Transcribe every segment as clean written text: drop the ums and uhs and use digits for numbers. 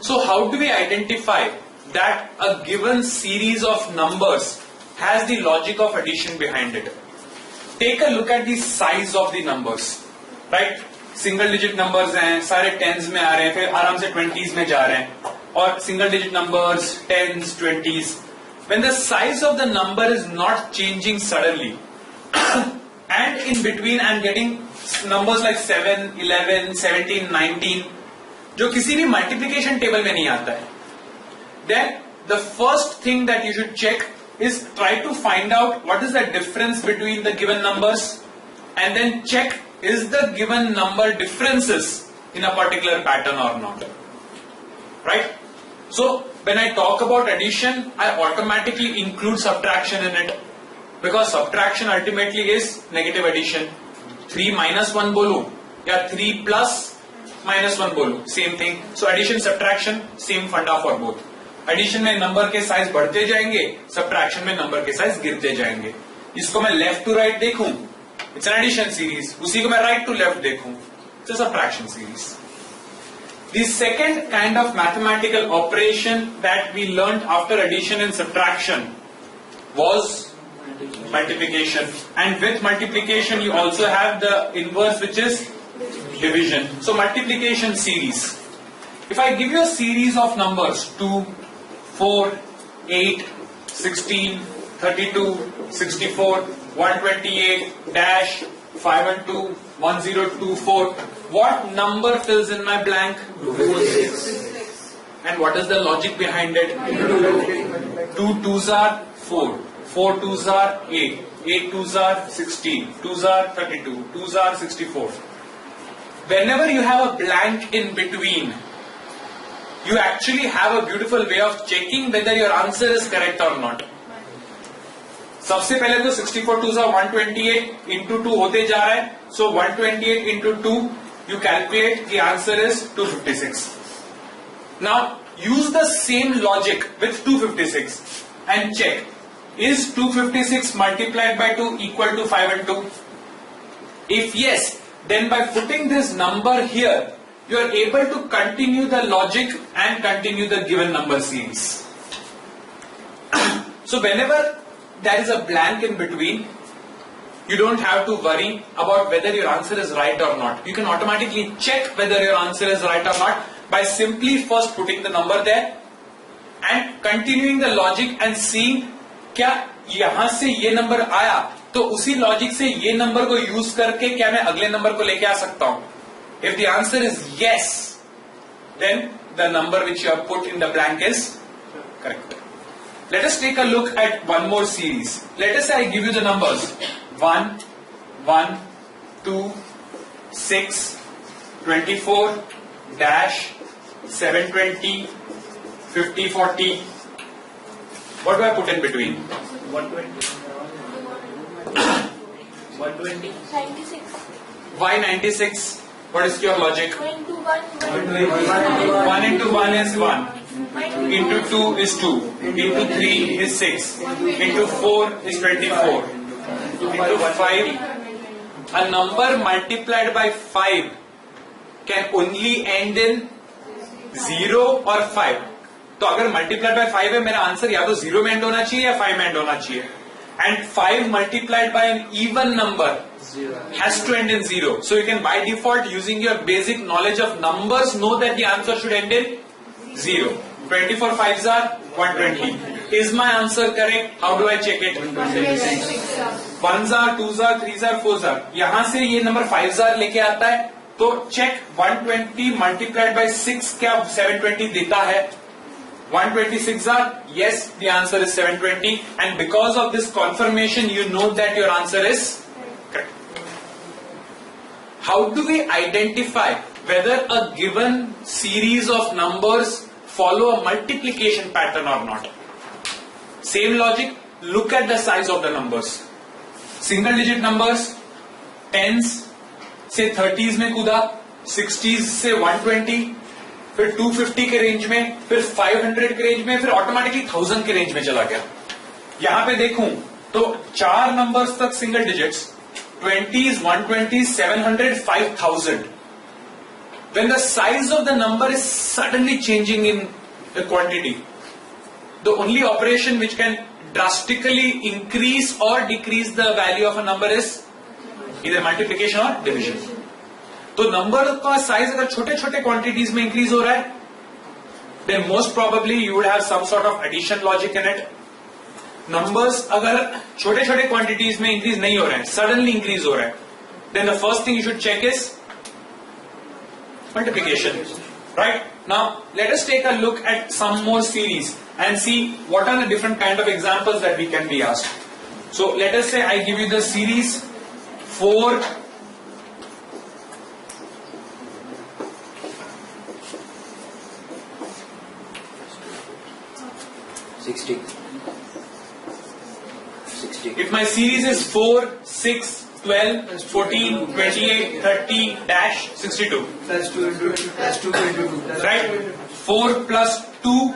So how do we identify that a given series of numbers has the logic of addition behind it? Take a look at the size of the numbers, right? Single digit numbers हैं, सारे tense में आ रहे हैं, फिर आराम से 20s में जा रहे हैं, और single digit numbers, 10s, 20s. When the size of the number is not changing suddenly, and in between I'm getting numbers like 7, 11, 17, 19, जो किसी भी मल्टीप्लिकेशन टेबल में नहीं आता है, then the first thing that you should check is try to find out what is the difference between the given numbers, and then check is the given number differences in a particular pattern or not, right? So when I talk about addition, I automatically include subtraction in it, because subtraction ultimately is negative addition. 3 minus 1 बोलूं या 3 plus minus 1 बोलूं, same thing. So addition subtraction same funda for both. Addition में number के size बढ़ते जाएंगे, subtraction में number के size गिरते जाएंगे. इसको मैं लेफ्ट टू राइट देखूं, it's an addition series. उसी को मैं right to left देखूं, it's a subtraction series. The second kind of mathematical operation that we learned after addition and subtraction was multiplication. And with multiplication you also have the inverse, which is division. So multiplication series. If I give you a series of numbers 2, 4, 8, 16, 32, 64, 128, dash, 512, 1024, what number fills in my blank? 26. And what is the logic behind it? 2 2s are 4, 4 2s are 8, 8 2s are 16, 2s are 32, 2s are 64. Whenever you have a blank in between, you actually have a beautiful way of checking whether your answer is correct or not. सबसे पहले तो 64 2s are 128 into 2 होते जा रहा है, so 128 into 2 you calculate, the answer is 256. Now use the same logic with 256 and check, is 256 multiplied by 2 equal to 5 and 2? If yes, then by putting this number here you are able to continue the logic and continue the given number series. So whenever there is a blank in between, you don't have to worry about whether your answer is right or not. You can automatically check whether your answer is right or not by simply first putting the number there and continuing the logic and seeing क्या यहां से ये number आया तो उसी logic से ये number को यूज करके क्या मैं अगले नंबर को लेके आ सकता हूं. If the answer is yes, then the number which you have put in the blank is correct. Let us take a look at one more series. Let us say I give you the numbers 1, 1, 2, 6, 24, dash, 720, 50, 40. What do I put in between? 120. 120. 96. Why 96? What is your logic? 1 into 1. 1 into 1 is 1. Into 2 is 2. Into 3 is 6. Into 4 is 24. Into 5. A number multiplied by 5 can only end in 0 or 5. तो अगर multiplied by 5 है मेरा answer या तो 0 में and होना चाहिए या 5 में एंड होना चाहिए. And 5 multiplied by an even number has to end in 0. So you can by default, using your basic knowledge of numbers, know that the answer should end in 0. 24 5s are 120. Is my answer correct? How do I check it? 1s are, 2s are, 3s are, 4s are. यहां से ये number 5s are लेके आता है तो check 120 multiplied by 6 क्या 720 देता है? 126 are, yes, the answer is 720, and because of this confirmation you know that your answer is correct. How do we identify whether a given series of numbers follow a multiplication pattern or not? Same logic, look at the size of the numbers. Single digit numbers, 10s से 30s में कूदा, 60s से 120, फिर 250 के range में, फिर 500 के range में, फिर ऑटोमेटिकली 1000 के रेंज में चला गया. यहां पे देखूं तो 4 नंबर्स तक single digits, 20s, 120s, 700, 5000. when the size of the number is suddenly changing in the quantity, the only operation which can drastically increase or decrease the value of a number is either multiplication or division. तो number का size अगर छोटे छोटे quantities में increase हो रहा है, then most probably you would have some sort of addition logic in it. Numbers अगर छोटे छोटे क्वांटिटीज में इंक्रीज नहीं हो रहे हैं, सडनली इंक्रीज हो रहा है, then the first thing you should check is multiplication. Right? Now let us take a look at some more series and see what are the different kind of examples that we can be asked. So let us say I give you the series 4 60. If my series is 4, 6, 12, 14, 28, 30, dash 62. Plus 2 into 2. Plus 2 into 2. Right? 4 plus 2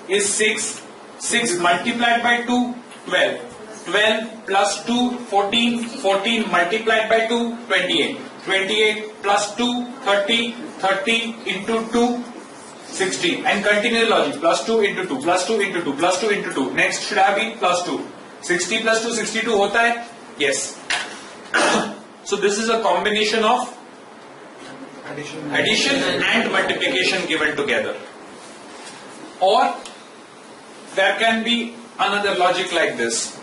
is 6. 6 multiplied by 2, 12. 12 plus 2, 14. 14 multiplied by 2, 28. 28 plus 2, 30. 30 into 2, 60. And continue the logic. Plus 2 into 2. Plus 2 into 2. Plus 2 into 2. Next should have been plus 2. 60 plus 2, 62 होता है? Yes. So this is a combination of addition and multiplication given together. Or there can be another logic like this.